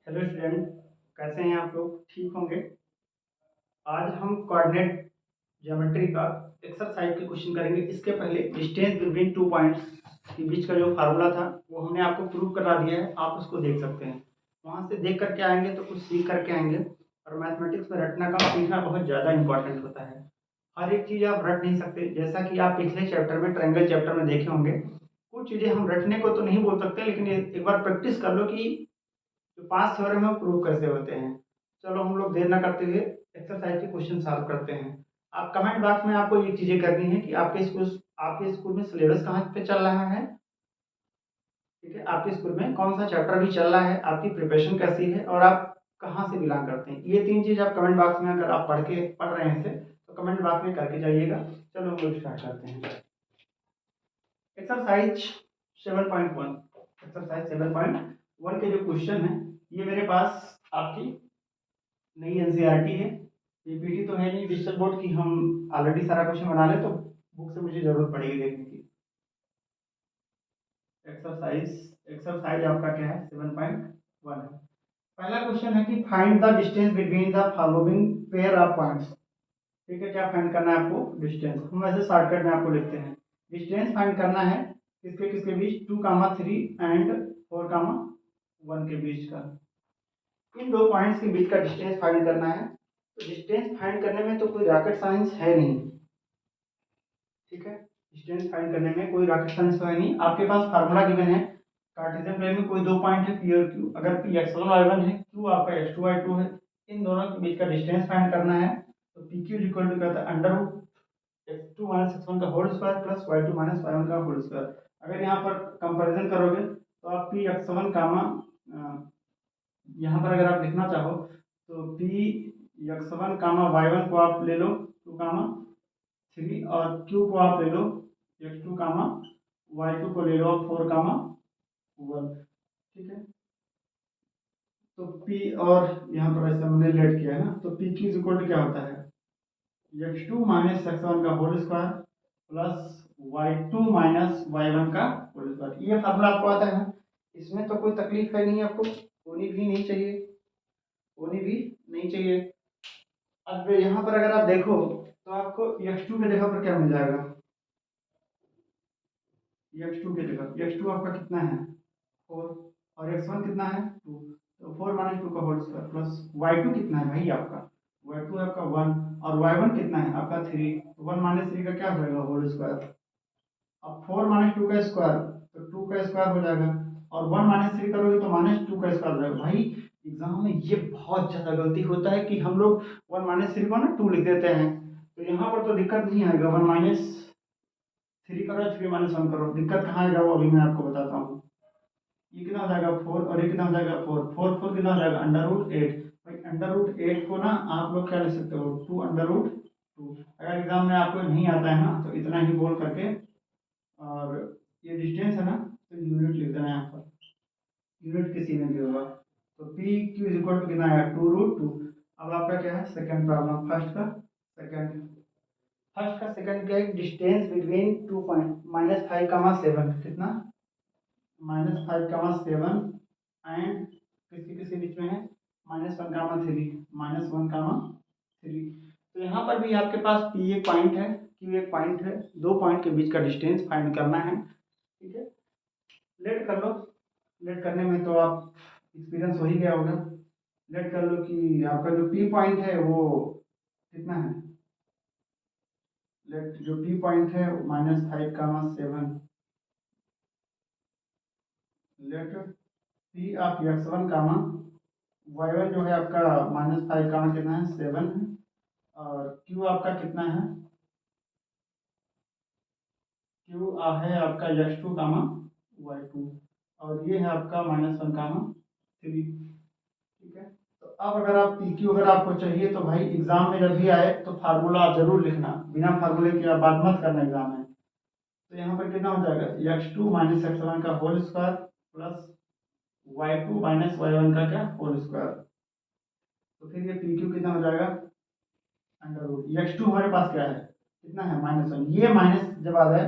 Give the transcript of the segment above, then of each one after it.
Hello student, कैसे हैं आप लोग? ठीक होंगे। आज हम कोऑर्डिनेट ज्योमेट्री का एक्सरसाइज के क्वेश्चन करेंगे। इसके पहले डिस्टेंस बिटवीन टू पॉइंट्स के बीच का जो फार्मूला था वो हमने आपको प्रूव करा दिया है, आप उसको देख सकते हैं। वहाँ से देख करके आएंगे तो कुछ सीख करके आएंगे। और मैथमेटिक्स में रटना का सीखना बहुत ज़्यादा इंपॉर्टेंट होता है। हर एक चीज़ आप रट नहीं सकते। जैसा कि आप पिछले चैप्टर में ट्रायंगल चैप्टर में देखे होंगे, कुछ चीज़ें हम रटने को तो नहीं बोल सकते, लेकिन एक बार प्रैक्टिस कर लो कि जो 5 थ्योरम है वो प्रूव कैसे होते हैं। चलो हम लोग देर ना करते हुए एक्सरसाइज के क्वेश्चन सॉल्व करते हैं। आप कमेंट बॉक्स में आपको ये चीजें करनी है कि आपके स्कूल में सिलेबस कहाँ पे चल रहा है। ठीक है, आपके स्कूल में कौन सा चैप्टर भी चल रहा है, आपकी प्रिपरेशन कैसी है और आप कहाँ से बिलोंग करते हैं। ये 3 चीज आप कमेंट बॉक्स में अगर आप पढ़ रहे हैं तो कमेंट बॉक्स में करके जाइएगा। चलो हम लोग स्टार्ट करते हैं। एक्सरसाइज 7.1 एक्सरसाइज 7.1 के जो क्वेश्चन है ये मेरे पास आपकी नई एनसीईआरटी है। पीपीटी तो है नहीं डिजिटल बोर्ड की, हम ऑलरेडी सारा क्वेश्चन बना ले तो बुक से मुझे जरूरत पड़ेगी देखने की। एक्सरसाइज एक्सरसाइज आपका क्या है? 7.1 है। पहला क्वेश्चन है कि find the distance between the following pair of points. ठीक है, क्या फाइंड करना है आपको? डिस्टेंस। हम वैसे शॉर्टकट में आपको लिखते हैं। डिस्टेंस फाइंड करना है किसके किसके बीच? 2, 3 एंड 4, 1 के बीच का। इन दो पॉइंट्स के बीच का डिस्टेंस फाइंड करना है। तो डिस्टेंस फाइंड करने में तो कोई रॉकेट साइंस है नहीं। ठीक है, डिस्टेंस फाइंड करने में कोई रॉकेट साइंस तो है नहीं। आपके पास फार्मूला गिवन है। कार्टेशियन प्लेन में कोई दो पॉइंट है पी और क्यू। अगर पी x1 y1 है, क्यू आपका x2 y2 है, इन दोनों के बीच का डिस्टेंस फाइंड करना है। तो पी क्यू इक्वल टू क्या होता है? Under root x2 minus x1 का whole square plus y2 minus y1 का होल स्क्वायर। अगर यहाँ पर कंपैरिजन करोगे तो आप पी x1 कामा यहाँ पर अगर आप लिखना चाहो तो पी x1 कामा y1 को आप ले लो 2, 3 और q को आप ले लो x2 कामा y2 को ले लो आप 4, 1। ठीक है, तो p और यहाँ पर ऐसे हमने लेट किया है ना, तो p q इक्वल टू क्या होता है? x2 माइनस x1 का whole square plus y2 minus y1 का होल स्क्वायर। ये फार्मूला आपको आता है ना, इसमें तो कोई तकलीफ है नहीं, आपको होनी भी नहीं चाहिए, होनी भी नहीं चाहिए। अब यहाँ पर अगर आप देखो तो आपको x2 की जगह पर क्या मिल जाएगा? x2 की जगह x2 आपका कितना है? 4 और x1 कितना है? 2। तो 4 माइनस 2 का होल स्क्वायर प्लस y2 कितना है भाई आपका? y2 आपका 1 और y1 कितना है आपका? 3। तो 1 माइनस 3 का क्या हो जाएगा? Whole square. अब 4 माइनस 2 का स्क्वायर तो 2 का स्क्वायर हो जाएगा और 1 माइनस 3 करोगे तो माइनस 2 का स्क्वायर हो जाएगा। भाई एग्जाम में ये बहुत ज्यादा गलती होता है कि हम लोग 1 माइनस 3 को ना 2 लिख देते हैं। तो यहाँ पर तो दिक्कत नहीं आएगा। 1 माइनस 3 करो, 3 माइनस 1 करो, दिक्कत कहाँ आएगा वो अभी मैं आपको बताता हूँ। ये कितना हो जाएगा? 4 और ये कितना हो जाएगा? 4 कितना हो जाएगा? Under root 8। भाई अंडर रूट 8 को ना आप लोग क्या लिख सकते हो? 2 अंडर रूट 2। अगर एग्जाम में आपको नहीं आता है ना तो इतना ही बोल करके और ये डिस्टेंस है ना तो यूनिट लिख देना है यहाँ पर। यूनिट किसी में भी होगा तो P Q is equal to कितना है? 2 रूट 2। अब आपका क्या है? Second problem. फर्स्ट का सेकंड क्या है? डिस्टेंस बिटवीन टू पॉइंट -5, 7 कितना? -5, 7 एंड किसके किसके बीच में है? -1, 3 -1, 3। तो यहाँ पर भी आपके पास पी एक पॉइंट है, क्यू एक पॉइंट है, दो पॉइंट के बीच का डिस्टेंस फाइंड करना है। ठीक है, लेट कर लो। लेट करने में तो आप एक्सपीरियंस हो ही गया होगा। लेट कर लो कि आपका जो पी पॉइंट है वो कितना है? लेट जो पी पॉइंट है -5, 7। Late P of x1 comma y1 जो है आपका -5 कामा कितना है? 7 है। और q आपका कितना है? q है आपका x2 कामा y2 और ये है आपका -1, 3। ठीक है, तो अब अगर आप पी क्यू अगर आपको चाहिए तो भाई एग्जाम में जब भी आए तो फार्मूला आप जरूर लिखना, बिना फार्मूले के आप बात मत करना एग्जाम में। तो यहाँ पर कितना हो जाएगा? x2 माइनस x1 का whole square plus y2 minus y1 का क्या? Whole square. तो फिर ये पी क्यू कितना हो जाएगा? अंडर रूट x2 हमारे पास क्या है? कितना है? -1। ये माइनस जब आ जाए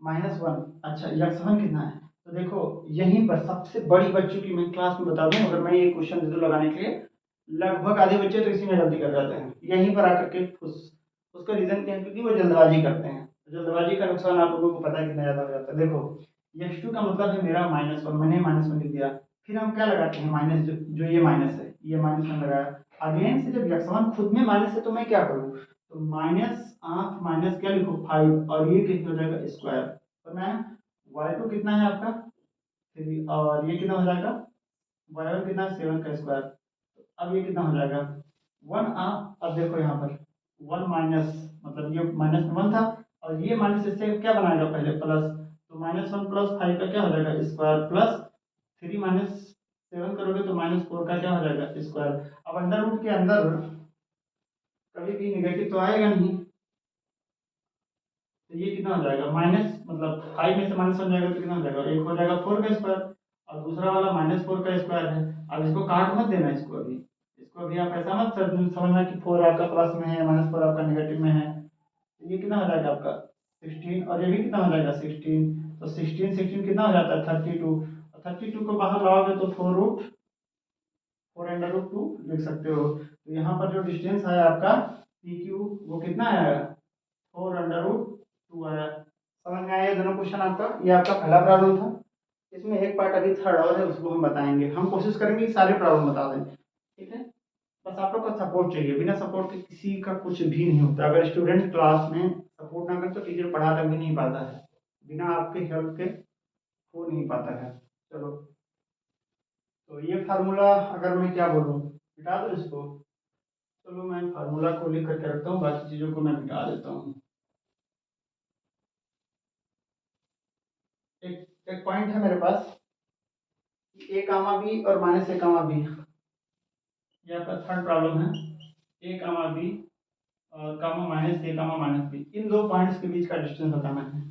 -1, अच्छा x1 कितना है? तो देखो यहीं पर सबसे बड़ी बच्चों की मैं क्लास में बता दूं, अगर मैं ये क्वेश्चन दे दूं लगाने के लिए, लगभग आधे बच्चे तो इसी में गलती कर जाते हैं, यहीं पर आकर के उसका रीजन क्या है, क्योंकि वो जल्दबाजी करते हैं। जल्दबाजी का नुकसान आप लोगों को पता है कितना ज्यादा हो जाता है। देखो x2 का मतलब है मेरा -1, मैंने -1 लिख दिया, फिर हम क्या लगाते हैं माइनस, जो ये माइनस है ये -1 लगाया। अगेन से जब x1 खुद में माइनस है तो मैं क्या करूँ, तो -8 माइनस क्या लिखूँ 5, और ये कितना हो जाएगा स्क्वायर, तो मैं y2 कितना है आपका 3, और ये कितना हो जाएगा y1 कितना है 7 का स्क्वायर। अब ये कितना हो जाएगा 1 अब देखो यहाँ पर 1 माइनस, मतलब ये माइनस में 1 था, और ये माइनस इससे क्या बनाएगा पहले प्लस, तो -1 + 5 का क्या हो जाएगा स्क्वायर, प्लस 3 -7 करोगे तो -4 का क्या हो जाएगा स्क्वायर। अब अंडर रूट के अंदर कभी भी निगेटिव तो आएगा नहीं, तो ये कितना हो जाएगा माइनस, मतलब 5 में से -1 जाएगा तो कितना हो जाएगा, एक हो जाएगा 4 का स्क्वायर, और दूसरा वाला -4 का स्क्वायर है। अब इसको काट मत देना, इसको अभी आप ऐसा मत समझना कि 4 आपका प्लस में है -4 आपका नेगेटिव में है। तो ये कितना हो जाएगा आपका 16, और ये भी कितना हो जाएगा 16, तो 16 कितना हो जाता है 32, और 32 को बाहर लाओगे तो 4√4 लिख सकते हो। तो यहाँ पर जो डिस्टेंस है आपका पी क्यू वो कितना आया 4√2 आया। समझ में आया दोनों क्वेश्चन आपका, ये आपका पहला प्रॉब्लम था। इसमें एक पार्ट अभी थर्ड और है, उसको हम बताएंगे, हम कोशिश करेंगे कि सारे प्रॉब्लम बता दें, ठीक है। बस आप लोग का सपोर्ट चाहिए, बिना सपोर्ट के किसी का कुछ भी नहीं होता। अगर स्टूडेंट क्लास में सपोर्ट ना करे तो टीचर पढ़ा तक भी नहीं पाता है, बिना आपके हेल्प के हो नहीं पाता है। चलो, तो ये फार्मूला अगर मैं क्या बोलूँ, मिटा दूँ इसको, चलो मैं फार्मूला को लिख करके रखता हूँ, बाकी चीज़ों को मैं मिटा देता हूँ। एक एक पॉइंट है मेरे पास, ए कामा बी और -a कामा बी, ये आपका थर्ड प्रॉब्लम है। ए कामा बी और कामा -a कामा -b, इन दो पॉइंट्स के बीच का डिस्टेंस बताना है।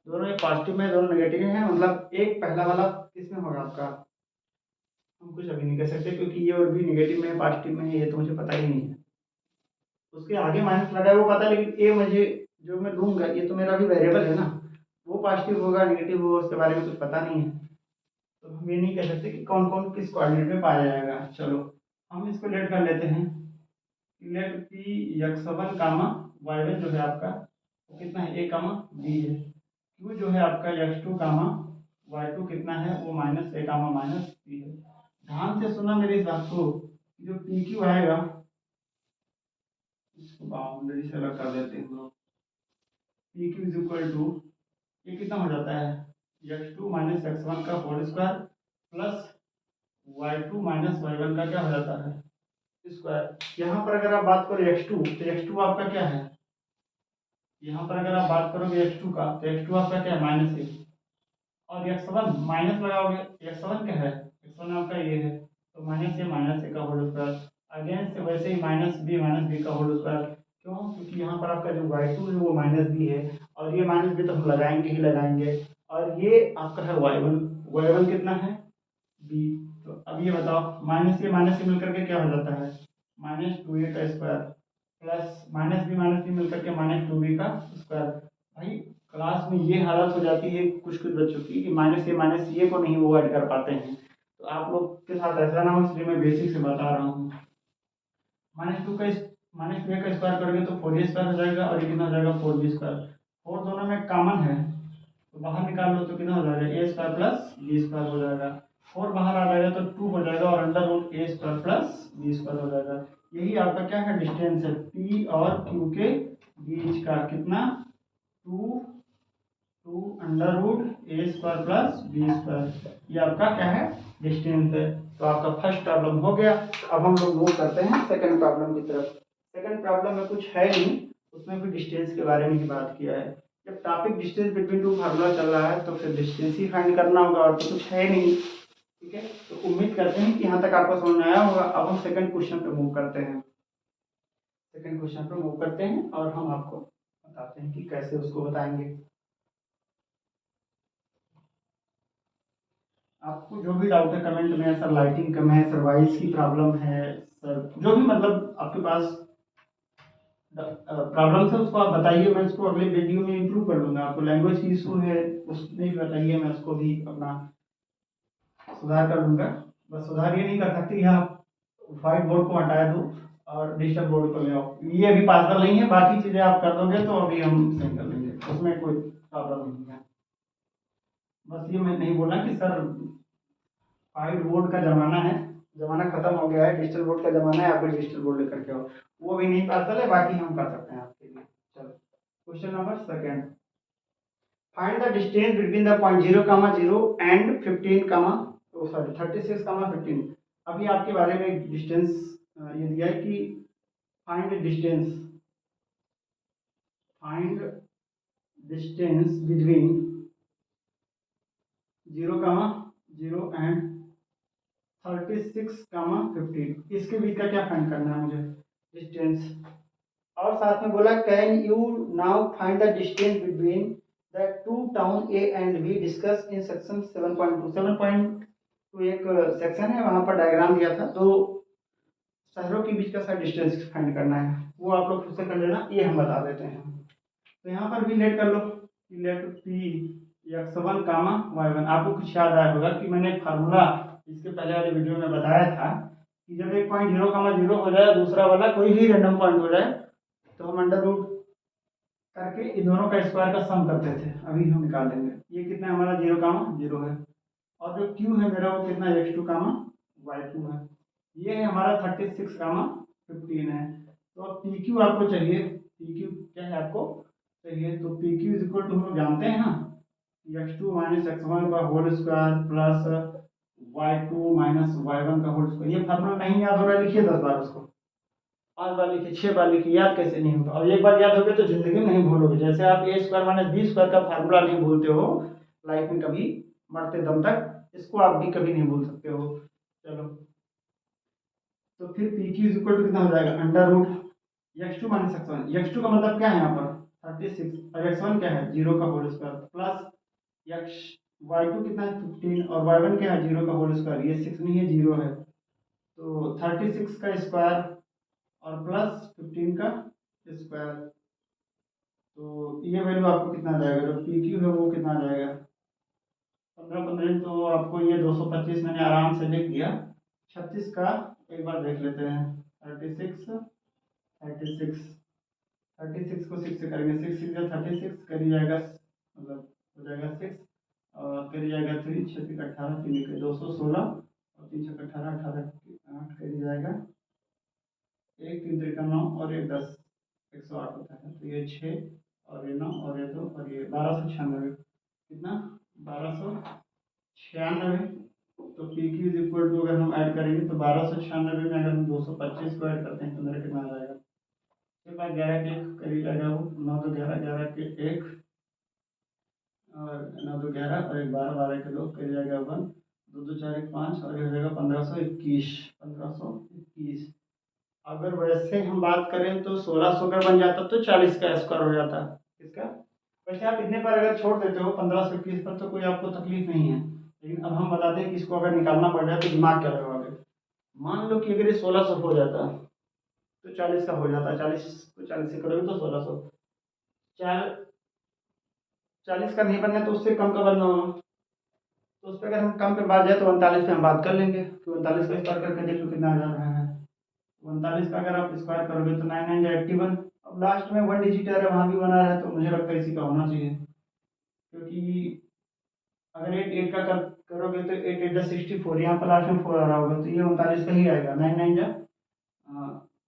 दोनों एक पॉजिटिव में, दोनों नेगेटिव हैं, मतलब एक पहला वाला किसमें होगा आपका, हम कुछ अभी नहीं कह सकते, क्योंकि ये और भी नेगेटिव में है पॉजिटिव में है ये तो मुझे पता ही नहीं है। उसके आगे माइनस लगा है वो पता है, लेकिन ए मुझे जो मैं लूंगा ये तो मेरा भी वेरिएबल है ना, वो पॉजिटिव होगा नेगेटिव होगा उसके बारे में कुछ पता नहीं है, तो हम ये नहीं कह सकते कि कौन कौन किस कोऑर्डिनेट में पाया जाएगा। चलो हम इसको लेट कर लेते हैं, लेट पी x1 कामा y1 जो है आपका वो कितना है a कामा b है, q जो है आपका x2 कामा y2 कितना है वो -a कामा -b है। ध्यान से सुना मेरी इस बात को, जो पी क्यू आएगा इसको बाउंड्री से अलग कर देते हैं हम लोग, P Q is equal to, ये कितना हो जाता है x2 - x1 का whole square plus y2 - y1 का क्या हो जाता है स्क्वायर। यहाँ पर अगर आप बात करो x2, तो x2 आपका क्या है, यहाँ पर अगर आप बात करोगे x2 का, तो x2 आपका क्या है -1, और x1 माइनस लगाओगे, x1 क्या है, x1 आपका ये है, तो -a का होल स्क्वायर, अगेन से वैसे ही -b का होल स्क्वायर। क्यों, क्योंकि यहाँ पर आपका जो y2 है वो -b है, और ये -b तो हम लगाएंगे ही लगाएंगे, और ये आपका है y1 कितना है b। तो अब ये बताओ माइनस से मिलकर के क्या हो जाता है -2a का स्क्वायर, प्लस -b मिलकर के -2b का स्क्वायर। भाई क्लास में ये हालत हो जाती है कुछ कुछ बच्चों की कि -a को नहीं वो ऐड कर पाते हैं, तो आप लोग के साथ ऐसा ना हो इसलिए मैं बेसिक से बता रहा हूँ। -2 का -2a का स्क्वायर करोगे तो 4a स्क्वायर हो जाएगा, और ये कितना हो जाएगा 4b स्क्वायर, 4 दोनों में कॉमन है तो बाहर निकाल लो तो कितना हो जाएगा a square plus b square हो जाएगा, 4 बाहर आ जाएगा तो 2 हो जाएगा, और under root a square plus b square हो जाएगा। यही आपका क्या है डिस्टेंस है p और q के बीच का, कितना 2 under root a square plus b square, ये आपका क्या है डिस्टेंस है। तो आपका फर्स्ट प्रॉब्लम हो गया। अब हम लोग मूव करते हैं सेकंड प्रॉब्लम की तरफ। सेकंड प्रॉब्लम में कुछ है नहीं, उसमें भी डिस्टेंस के बारे में ही बात किया है। जब topic distance between two formula चल रहा है तो फिर डिस्टेंस ही फाइंड करना होगा, और तो कुछ है नहीं, ठीक है। तो उम्मीद करते हैं कि यहाँ तक आपको समझ में आया होगा। अब हम सेकंड क्वेश्चन पे मूव करते हैं, सेकंड क्वेश्चन पे मूव करते हैं और हम आपको बताते हैं कि कैसे उसको बताएंगे। आपको जो भी डाउट है कमेंट में, सर लाइटिंग कम है, सर वॉइस की प्रॉब्लम है, सर जो भी मतलब आपके पास प्रॉब्लम है उसको आप बताइए, मैं इसको अगले वीडियो में इम्प्रूव कर लूँगा। आपको लैंग्वेज की इशू है उसमें भी बताइए, मैं उसको भी अपना सुधार कर लूँगा। बस सुधार ये नहीं कर सकते कि आप व्हाइट बोर्ड को हटा दो और डिजिटल बोर्ड को ले आओ, ये अभी पॉसिबल नहीं है। बाकी चीज़ें आप कर दोगे तो अभी हम सही कर लेंगे, उसमें कोई प्रॉब्लम नहीं है। बस ये मैं नहीं बोला कि सर व्हाइट बोर्ड का ज़माना है, ज़माना खत्म हो गया है, डिजिटल बोर्ड का ज़माना है, आप भी डिजिटल बोर्ड लेकर के आओ, वो भी नहीं पॉसिबल है। बाकी हम कर सकते हैं आपके लिए। चलो question number second, find the distance between the point 0, 0 and 15, sorry 36, 15। अभी आपके बारे में डिस्टेंस ये दिया है कि find distance, find distance between 0, 0 and 36, 15। इसके बीच का क्या फाइंड करना है मुझे, डिस्टेंस। और साथ में बोला can you now find the distance between the two town A and be discuss in section 7.2। 7.2 एक सेक्शन है, वहाँ पर डायग्राम दिया था, तो शहरों के बीच का सर डिस्टेंस फाइंड करना है, वो आप लोग खुद से कर लेना, ये हम बता देते हैं। तो यहाँ पर भी लेट कर लो, लेट पी x1 कामा y1। आपको कुछ याद आया होगा कि मैंने फार्मूला इसके पहले वाले वीडियो में बताया था कि जब एक पॉइंट 0, 0 हो जाए, दूसरा वाला कोई भी रैंडम पॉइंट हो जाए, तो हम अंडर रूट करके इन दोनों का स्क्वायर का सम करते थे। अभी हम निकाल लेंगे ये कितना हमारा 0, 0 है, और जो q है मेरा वो कितना x2, y2 है। ये है हमारा 36, 15 है। तो अब पी क्यू आपको चाहिए, पी क्यू क्या है आपको चाहिए, तो P Q is equal to हम लोग जानते हैं ना, x2 माइनस x1 का whole square plus y2 minus y1 का होल स्क्वायर। ये फार्मूला नहीं याद हो रहा है, लिखिए 10 बार उसको, 5 बार लिखिए, 6 बार लिखिए, याद कैसे नहीं होगा। और एक बार याद हो गया तो जिंदगी में नहीं भूलोगे। जैसे आप ए स्क्वायर माइनस बी स्क्वायर का फार्मूला नहीं भूलते हो लाइफ में कभी, मरते दम तक, इसको आप भी कभी नहीं भूल सकते हो। चलो, तो फिर P Q is equal to कितना हो जाएगा, under root x2 minus x1। x2 का मतलब क्या है यहाँ पर 36, और x1 क्या है 0 का whole square, plus x y2 कितना है 15, और y1 क्या है 0 का होल स्क्वायर, ये 6 नहीं है 0 है, तो 36 का स्क्वायर और प्लस 15 का स्क्वायर। तो ये वैल्यू आपको कितना आ जाएगा, जो पी क्यू है वो कितना आ जाएगा 15, 15, तो आपको ये 225 मैंने आराम से लिख दिया। 36 का एक बार देख लेते हैं, 36, 36, 36 को 6 से करेंगे, 6 6 या 36 करी जाएगा, मतलब हो जाएगा 6, और करी जाएगा 3, 6 3 18, 3 1 216, और 3 6 18, 18 8 करी जाएगा, 1 3 3 का 9 और 1 10, 108 होता है। तो ये 6 और ये 9 और ये 2 और ये 1296, कितना 1296। तो P Q is equal to अगर हम ऐड करेंगे तो 1296 में अगर हम 225 को ऐड करते हैं तो मेरा कितना आ जाएगा, के पास 11 के 1 करीब जाएगा, वो 9 तो 11, 11 के 1 और 9 तो 11 और 1 12, 12 के 2 करीब जाएगा 1, 2 2 4 1 5 और हो जाएगा 1521, 1521। अगर वैसे हम बात करें तो 1600 का बन जाता तो 40 का स्क्वायर हो जाता। किसका, वैसे आप इतने पर अगर छोड़ देते हो 1521 पर तो कोई आपको तकलीफ नहीं है, लेकिन अब हम बताते हैं कि इसको अगर निकालना पड़ जाए तो दिमाग क्या लगाओगे। मान लो कि अगर ये 1600 हो जाता तो 40 का हो जाता, 40 तो 40 से करोगे तो 1600, चार 40 का नहीं बनना तो उससे कम का बनना होगा। तो उस पर अगर हम कम पे बात जाए तो 39 पे हम बात कर लेंगे, तो 39 का स्क्वायर करके देख लो कितना आ जा रहा है। 39 का अगर आप स्क्वायर करोगे तो 9 9 81। अब लास्ट में 1 डिजिट है, वहाँ भी बना है, तो मुझे लगता है इसी का होना चाहिए, क्योंकि अगर 8 8 का करोगे तो 8 8 64, यहाँ पर लास्ट में 4 आ रहा होगा, तो ये 39 का ही आएगा। 9 9 जा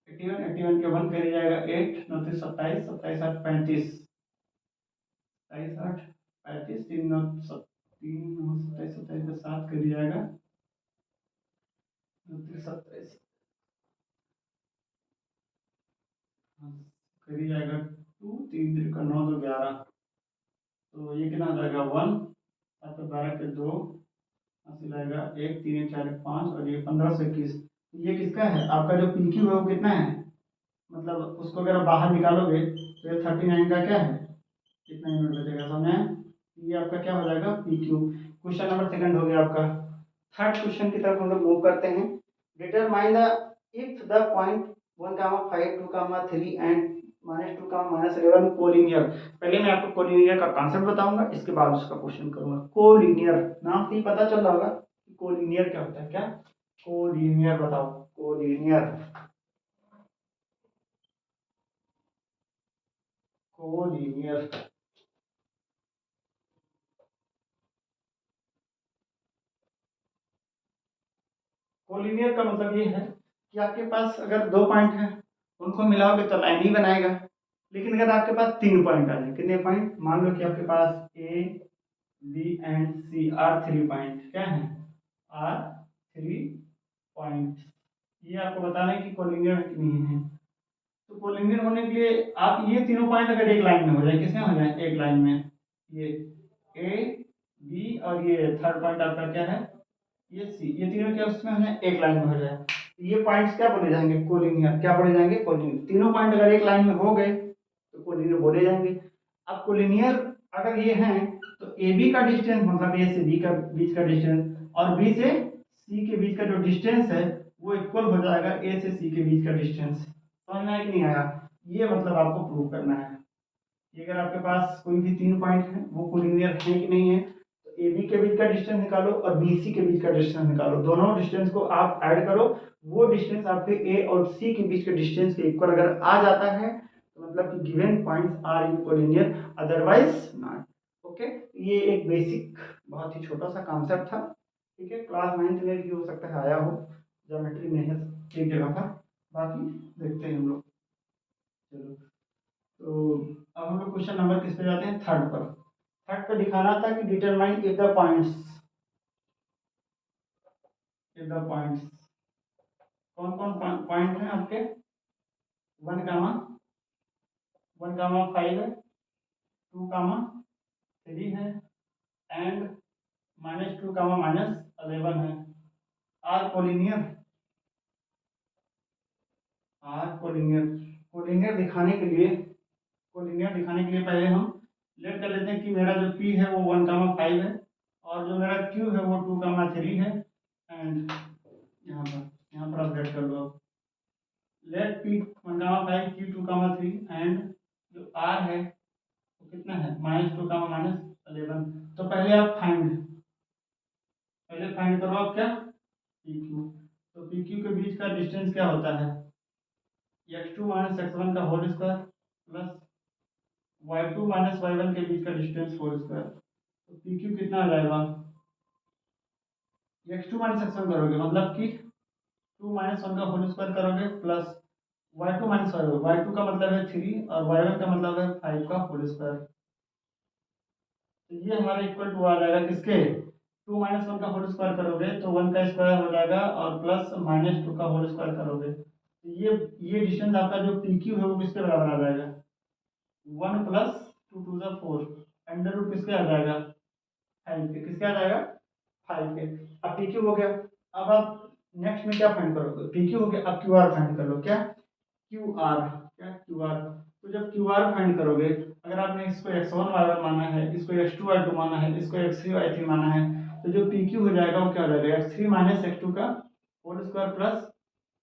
81, 81 के 1 करी जाएगा 8 9 27, 27 8 35, 27 8 35, 3 9 3 9 27, 27 का 7 करी जाएगा 27, करी जाएगा 2 3 3 का 9 2 11, तो ये कितना आ जाएगा 1, 7 12 के 2 हासिल आएगा 1 3 1 4 1 5, और ये 1521। ये किसका है, आपका जो पी क्यू है वो कितना है, मतलब उसको अगर आप बाहर निकालोगे तो ये 39 का क्या है, कितना यूनिट बचेगा समझ में। ये आपका क्या हो जाएगा P Q. Question number second हो गया आपका। थर्ड क्वेश्चन की तरफ हम लोग मूव करते हैं। Determine the if the point 1, 5 2, 3 and -2 collinear. पहले मैं आपको कोलिनियर का कॉन्सेप्ट बताऊंगा, इसके बाद उसका क्वेश्चन करूंगा। कोलिनियर नाम से ही पता चल रहा होगा कि कोलिनियर क्या होता है। क्या कोलिनियर बताओ? कोलिनियर, कोलिनियर कोलिनियर का मतलब ये है कि आपके पास अगर दो पॉइंट हैं, उनको मिलाओगे तो लाइन ही बनाएगा। लेकिन अगर आपके पास तीन पॉइंट आ जाए, कितने पॉइंट? मान लो कि आपके पास A B and C are three point, क्या है? Are three point. ये आपको बताना है कि कोलिनियर है कि नहीं है। तो कोलिनियर होने के लिए आप ये तीनों पॉइंट अगर एक लाइन में हो जाए, किसमें हो जाए? एक लाइन में। ये ए बी और ये थर्ड पॉइंट आपका क्या है? ये सी। ये तीनों क्या उसमें हो जाए? एक लाइन में हो जाए। तो ये पॉइंट्स क्या बोले जाएंगे? कोलिनियर। क्या बोले जाएंगे? कोलिनियर। तीनों पॉइंट अगर एक लाइन में हो गए तो कोलिनियर बोले जाएंगे। अब कोलिनियर अगर ये हैं तो ए बी का डिस्टेंस, मतलब ए से बी का बीच का डिस्टेंस, और बी से सी के बीच का जो डिस्टेंस है वो इक्वल हो जाएगा ए से सी के बीच का डिस्टेंस। समझ में आया कि नहीं आया? ये मतलब आपको प्रूव करना है कि अगर आपके पास कोई भी तीन पॉइंट है वो कोलिनियर है कि नहीं है। तो ए बी के बीच का डिस्टेंस निकालो और बी सी के बीच का डिस्टेंस निकालो, दोनों डिस्टेंस को आप ऐड करो। वो डिस्टेंस आपके ए और सी के बीच के डिस्टेंस के इक्वल अगर आ जाता है तो मतलब कि given points are in collinear, otherwise not. Okay, ये एक बेसिक बहुत ही छोटा सा कॉन्सेप्ट था। ठीक है, क्लास 9th में भी हो सकता है आया हो, ज्योमेट्री में है एक जगह पर। बाकी देखते हैं हम लोग। चलो, तो अब हम लोग क्वेश्चन नंबर किस पे जाते हैं? थर्ड पर। थर्ड पे दिखाना था कि डिटरमाइन इफ द पॉइंट्स कौन कौन पॉइंट हैं आपके? 1, 1, 5 है, 2, 3 है, एंड -2, -11 है। Are collinear. Are collinear. Collinear दिखाने के लिए पहले हम लेट कर लेते हैं कि मेरा जो पी है वो 1, 5 है, और जो मेरा क्यू है वो 2, 3 है। एंड यहाँ पर आप लेट कर लो। लेट पी 1, 5, क्यू 2, 3, एंड जो आर है वो कितना है? -2, -11। तो पहले फाइंड करो आप क्या? P Q. तो पी क्यू के बीच का डिस्टेंस क्या होता है? x2 - x1 का whole square plus y2 - y1 के बीच का डिस्टेंस होल स्क्वायर। तो पी क्यू कितना आ जाएगा? x2 - x1 करोगे मतलब कि 2 - 1 का होल स्क्वायर करोगे प्लस y2 - y1। y2 का मतलब है 3 और y1 का मतलब है 5 का होल स्क्वायर। तो ये हमारा इक्वल टू आ जाएगा किसके? 2 - 1 का होल स्क्वायर करोगे तो 1 का स्क्वायर हो जाएगा, और प्लस -2 का होल स्क्वायर करोगे तो ये डिस्टेंस आपका जो पी क्यू है वो किसके बराबर आ जाएगा? 1 प्लस 2 × 4 अंडर रूट किसके आ जाएगा? 5 के। किसके आ जाएगा? 5 के। अब पी क्यू हो गया। अब आप नेक्स्ट में क्या फाइंड करोगे? पी क्यू हो गया, अब क्यू आर फाइंड कर लो। क्या? Q R. क्या? Q R. तो जब क्यू आर फाइंड करोगे, अगर आपने इसको x1 y1 माना है, इसको x2 y2 माना है, इसको x3 y3 माना है, तो जो पी क्यू हो जाएगा वो क्या हो जाएगा? x3 - x2 का whole square plus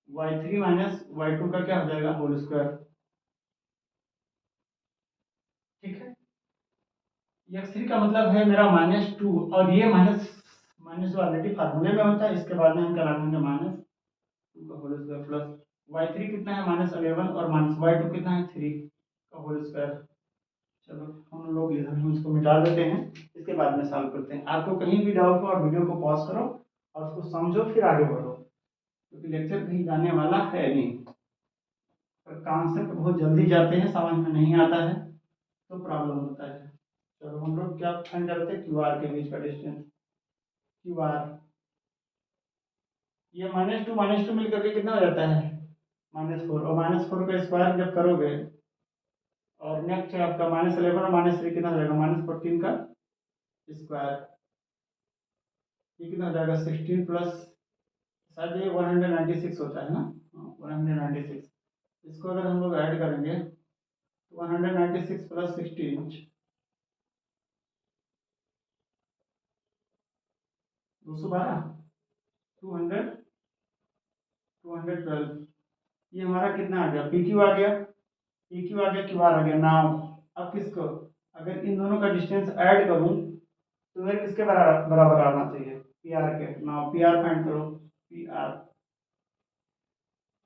y3 - y2 का क्या हो जाएगा? Whole square. ठीक है, x3 का मतलब है मेरा -2, और ये माइनस माइनस जो ऑलरेडी फार्मूले में होता है, इसके बाद में हम क्या लगाएंगे? -2 का होल स्क्वायर प्लस y3 कितना है? -11, और -y2 कितना है? 3 का होल स्क्वायर। चलो हम लोग इधर हम इसको मिटा देते हैं, इसके बाद में सॉल्व करते हैं। आपको कहीं भी डाउट हो और वीडियो को पॉज करो और उसको समझो, फिर आगे बढ़ो, क्योंकि लेक्चर कहीं जाने वाला है नहीं। पर कॉन्सेप्ट बहुत जल्दी जाते हैं, समझ में नहीं आता है तो प्रॉब्लम होता है। चलो हम लोग क्या फाइंड करते हैं? क्यू आर के बीच का डिस्टेंस। क्यू आर, ये -2 मिलकर के कितना हो जाता है? -4, और -4 का स्क्वायर जब करोगे, और नेक्स्ट है आपका -11 और -3 कितना हो जाएगा? -14 का स्क्वायर। ये कितना हो जाएगा? 16 प्लस, शायद ये 196 होता है ना? 196। इसको अगर हम लोग ऐड करेंगे तो 196 प्लस 16, 212, 200, 212। ये हमारा कितना आ गया? पी क्यू आ गया। पी क्यू आ गया, क्यू आर आ गया। नाउ अब किसको, अगर इन दोनों का डिस्टेंस ऐड करूं तो मेरे किसके बराबर आना चाहिए, पी आर के। नाउ पी आर फाइंड करो, पी आर,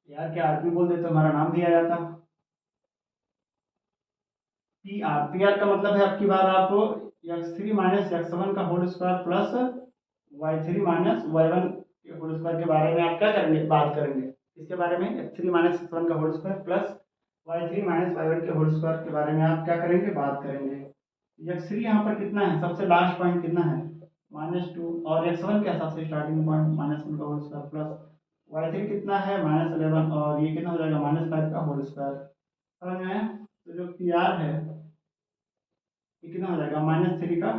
यार क्या आर पी बोल देते तो हमारा नाम भी आ जाता। पी आर, पी आर का मतलब है आपकी बार आप X three minus X one का whole square plus Y three minus Y one के होल स्क्वायर के बारे में आप क्या करेंगे, बात करेंगे। इसके बारे में X three minus X one का whole square plus Y three minus Y one के होल स्क्वायर के बारे में आप क्या करेंगे, बात करेंगे। एक्स थ्री यहाँ पर कितना है, सबसे लास्ट पॉइंट कितना है, -2, और एक्स वन के हिसाब से स्टार्टिंग पॉइंट -1 का whole square plus Y three कितना है -11, और ये कितना हो जाएगा -5 का होल स्क्वायर। समझ में आया। तो जो पी आर है ये कितना हो जाएगा, -3 का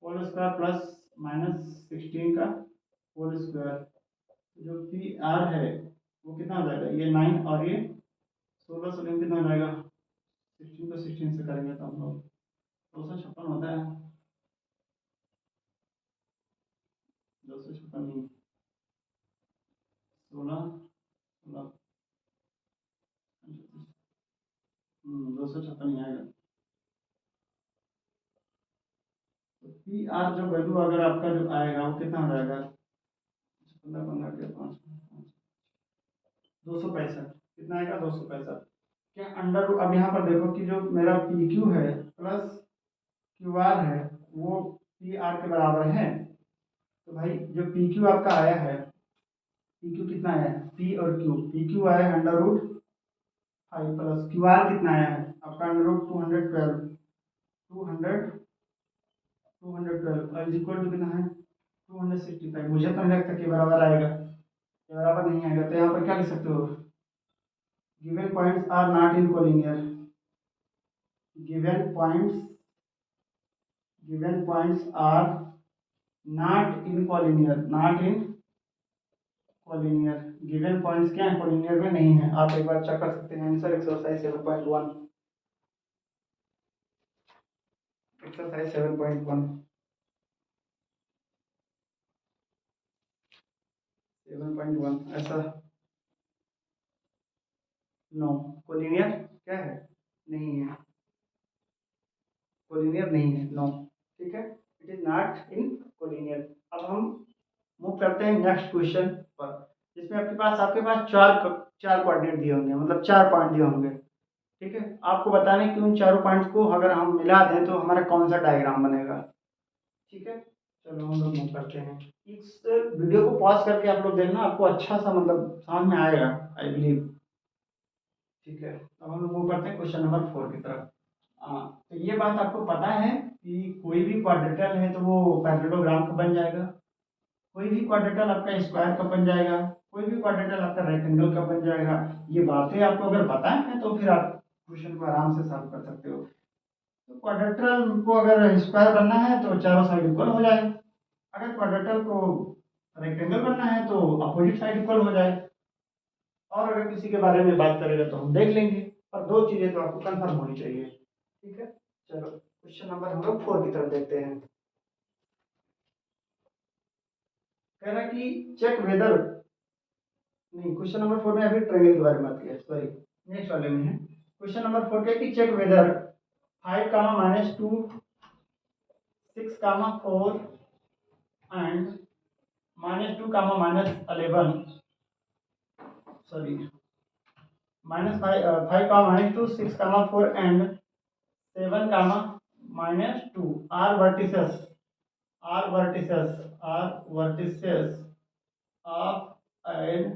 होल स्क्वायर प्लस -16 का होल स्क्वायर। जो पी आर है वो कितना हो जाएगा, ये 9 और ये 16 कितना हो जाएगा, 16 को 16 से करेंगे तो हम लोग 256 होता है। 256 नहीं, 16 16, 256 नहीं आएगा। तो पी आर जो वैल्यू अगर आपका जो आएगा वो कितना हो जाएगा, 15 के 5, 265 कितना आएगा, 265। क्या अंडर, अब यहाँ पर देखो कि जो मेरा पी क्यू है प्लस क्यू आर है वो पी आर के बराबर है। तो भाई जो पी क्यू आपका आया है, पी क्यू कितना आया है, पी और क्यू, पी क्यू आया है √5 प्लस क्यू आर कितना आया है आपका √212, 212 और इक्वल टू कितना है 265। मुझे तो नहीं लगता कि बराबर आएगा, ये बराबर नहीं आएगा। तो यहाँ पर क्या लिख सकते हो, given points are not in collinear, given points, given points are not in collinear, not in collinear, given points क्या है, कोलिनियर में नहीं है। आप एक बार चेक कर सकते हैं आंसर एक्सरसाइज 7.1, एक्सरसाइज 7.1, 7.1 ऐसा। नो, कोलिनियर क्या है, नहीं है, कोलिनियर नहीं है, नो। ठीक है, it is not in collinear. अब हम मूव करते हैं नेक्स्ट क्वेश्चन पर, जिसमें आपके पास चार कोऑर्डिनेट दिए होंगे, मतलब 4 पॉइंट दिए होंगे। ठीक है, आपको बताना है कि उन चारों पॉइंट्स को अगर हम मिला दें तो हमारा कौन सा डायग्राम बनेगा। ठीक है, चलो हम लोग मूव करते हैं। इस वीडियो को पॉज करके आप लोग देखना, आपको अच्छा सा मतलब समझ में आएगा, आई बिलीव। ठीक है, अब हम लोग मूव करते हैं क्वेश्चन नंबर 4 की तरफ। तो ये बात आपको पता है कि कोई भी क्वाड्रेटल है तो वो पैरेललोग्राम का बन जाएगा, कोई भी क्वाड्रेटल आपका स्क्वायर का बन जाएगा, कोई भी क्वाड्रेटल आपका रेक्टेंगल का बन जाएगा। ये बातें आपको अगर बताएं हैं तो फिर आप क्वेश्चन को आराम से सॉल्व कर सकते हो। तो क्वाड्रेटल को अगर स्क्वायर बनना है तो चारों साइड इक्वल हो जाए, अगर क्वाड्रेटल को रेक्टेंगल बनना है तो अपोजिट साइड इक्वल हो जाए, और अगर किसी के बारे में बात करेगा तो हम देख लेंगे। और दो चीजें तो आपको कंफर्म होनी चाहिए। ठीक है, चलो क्वेश्चन नंबर हम लोग 4 की तरफ देखते हैं। कह रहा है कि चेक वेदर, नहीं क्वेश्चन नंबर 4 में अभी ट्रेंगल के बारे में बात किया, सॉरी नेक्स्ट वाले में है। क्वेश्चन नंबर 4 क्या कि check whether 5 -2 6 4 and -2 -11, sorry -5 -2 6 4 and 7 -2 are vertices, are vertices, are vertices of an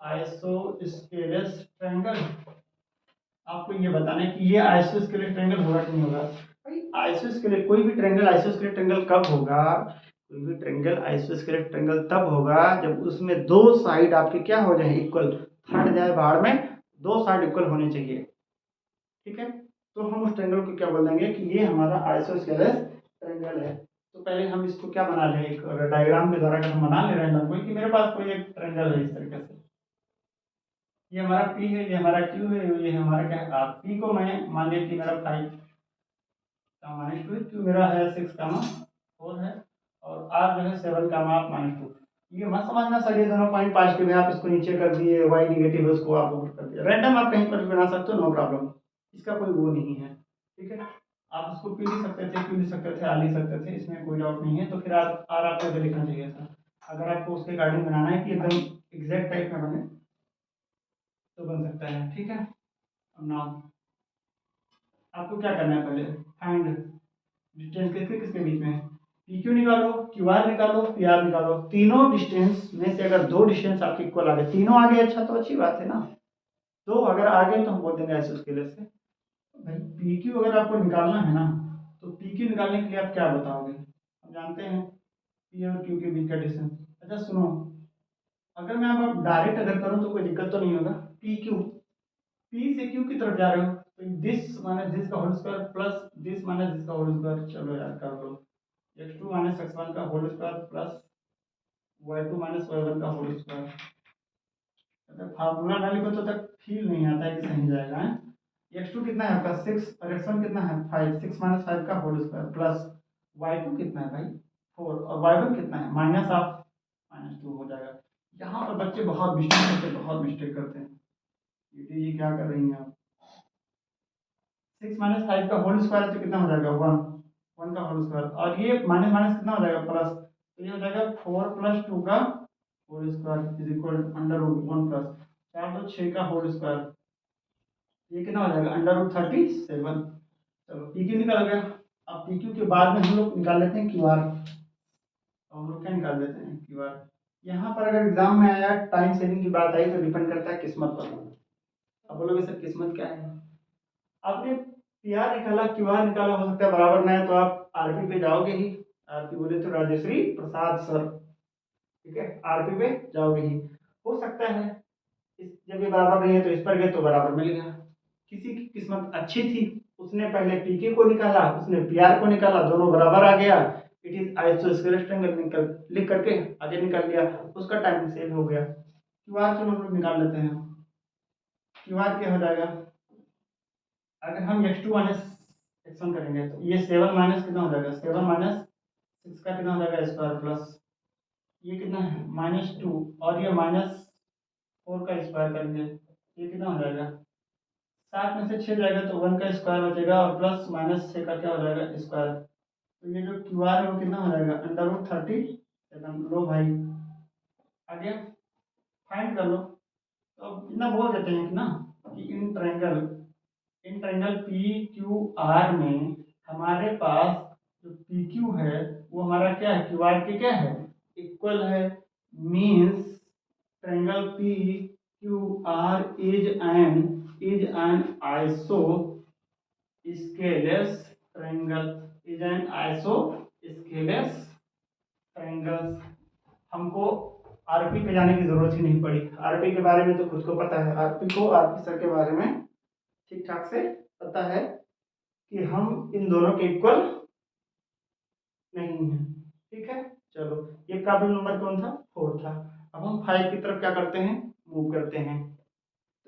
isosceles triangle. आपको ये बताना है कि ये आइसोस्केलेस ट्रायंगल होगा कि नहीं होगा। भाई आइसोस्केलेस, कोई भी ट्रायंगल आइसोस्केलेस ट्रायंगल कब होगा, कोई भी ट्रायंगल आइसोस्केलेस ट्रायंगल तब होगा जब उसमें दो साइड आपके क्या हो जाए, इक्वल, फट जाए बाहर में, दो साइड इक्वल होने चाहिए। ठीक है, तो हम उस ट्रायंगल को क्या बोल देंगे कि ये हमारा आइसोस्केलेस ट्रायंगल है। तो पहले हम इसको क्या बना लें, एक डायग्राम के द्वारा अगर हम बना ले रैंडम कोई, कि मेरे पास कोई एक ट्रायंगल है इस तरीके से, ये हमारा पी है, ये हमारा क्यू है, ये हमारा क्या है आर। पी को मैं मान लिया कि मेरा 5 का -2 है, क्यू मेरा है 6 4 है, और आर जो है 7 -2। ये मत समझना सर ये दोनों पॉइंट पॉजिटिव है आप इसको नीचे कर दिए, वाई नेगेटिव है उसको आप ऊपर कर दिए। रैंडम आप कहीं पर भी बना सकते हो, नो प्रॉब्लम, इसका कोई वो नहीं है। ठीक है, आप इसको पी भी सकते थे, क्यू भी सकते थे, आ भी सकते थे, इसमें कोई डाउट नहीं है। तो फिर आप आर आपको इधर लिखना चाहिए था। अगर आपको उसके अकॉर्डिंग बनाना है कि एकदम एग्जैक्ट टाइप में बने तो बन सकता है। ठीक है, अब नाउ आपको क्या करना है, पहले फाइंड डिस्टेंस किसके किसके बीच में है। पी क्यू निकालो, क्यू आर निकालो, पी आर निकालो। तीनों डिस्टेंस में से अगर दो डिस्टेंस आपके इक्वल आ गए, तीनों आगे, अच्छा तो अच्छी बात है ना। तो अगर आगे तो हम बोल देंगे ऐसे उसके लिए से भाई पी क्यू अगर आपको निकालना है ना, तो पी क्यू निकालने के लिए आप क्या बताओगे। हम जानते हैं पी और क्यू के बीच का डिस्टेंस। अच्छा सुनो, अगर मैं अब डायरेक्ट अगर करूँ तो कोई दिक्कत तो नहीं होगा। पी क्यू, पी से क्यू की तरफ जा रहे हो तो दिस माइनस दिस का whole square plus this minus this का होल स्क्वायर, चलो यार कर लो। x2 माइनस x1 का whole square plus y2 minus y1 का होल स्क्वायर। अगर फार्मूला ना लिखो तो तक फील नहीं आता है कि सही जाएगा है। x2 कितना है आपका 6 और x1 कितना है 5, 6 माइनस 5 का होल स्क्वायर प्लस y2 कितना है भाई 4 और y1 कितना है माइनस ऑफ -2 हो जाएगा। यहाँ पर बच्चे बहुत मिस्टेक करते हैं, बहुत मिस्टेक करते हैं। ये क्या कर रही हैं आप। 6 माइनस 5 का होल स्क्वायर तो कितना हो जाएगा 1, 1 का होल स्क्वायर, और ये माइनस माइनस कितना हो जाएगा प्लस, तो ये हो जाएगा 4 प्लस 2 का whole square is equal under root 1 plus 4 तो 6 का होल स्क्वायर, ये कितना हो जाएगा अंडर रूट 37। चलो पी क्यू निकल गया। अब पी क्यू के बाद में हम लोग निकाल लेते हैं क्यू आर। तो हम लोग क्या निकाल देते हैं क्यू आर। यहाँ पर अगर एग्जाम में आया टाइम सेविंग की बात आई तो डिपेंड करता है किस्मत पर। अब बोलोगे सर किस्मत क्या है। आपने पी आर निकाला, क्यू आर निकाला, हो सकता है बराबर ना है तो आप आरपी पे जाओगे ही। आरपी बोले तो राजश्री प्रसाद सर, ठीक है, आरपी पे जाओगे ही। हो सकता है इस जब ये बराबर नहीं है तो इस पर गए तो बराबर मिल गया। किसी की किस्मत अच्छी थी, उसने पहले पीके को निकाला, उसने पीआर को निकाला, दोनों बराबर आ गया, इट इज आइसोस्केलेस ट्रायंगल निकल लिख करके आगे निकल लिया, उसका टाइम सेव हो गया। क्यूआर चलो हम लोग निकाल लेते हैं। क्यूआर क्या हो जाएगा, अगर हम x2 माइनस x1 करेंगे तो ये 7 माइनस कितना हो जाएगा 7 माइनस 6 का कितना हो जाएगा स्क्वायर प्लस ये कितना है -2 और ये -4 का स्क्वायर करेंगे ये कितना हो जाएगा 7 में से 6 जाएगा तो 1 का स्क्वायर बचेगा और प्लस -6 का क्या हो जाएगा स्क्वायर। तो ये जो क्यू आर है वो कितना हो जाएगा अंडर रूट 37। लो भाई आगे फाइंड कर लो। तो अब इतना बोल देते हैं कि ना कि in triangle P Q are में हमारे पास जो पी क्यू है वो हमारा क्या है क्यू आर के क्या है इक्वल है। Means triangle P Q R is an isosceles triangle, is an isosceles triangle. हमको आरपी पे जाने की जरूरत ही नहीं पड़ी, आरपी के बारे में तो खुद को पता है, आरपी को आरपी सर के बारे में ठीक ठाक से पता है कि हम इन दोनों के इक्वल नहीं है। ठीक है, चलो ये प्रॉब्लम नंबर कौन था 4 था। अब हम 5 की तरफ क्या करते हैं मूव करते हैं।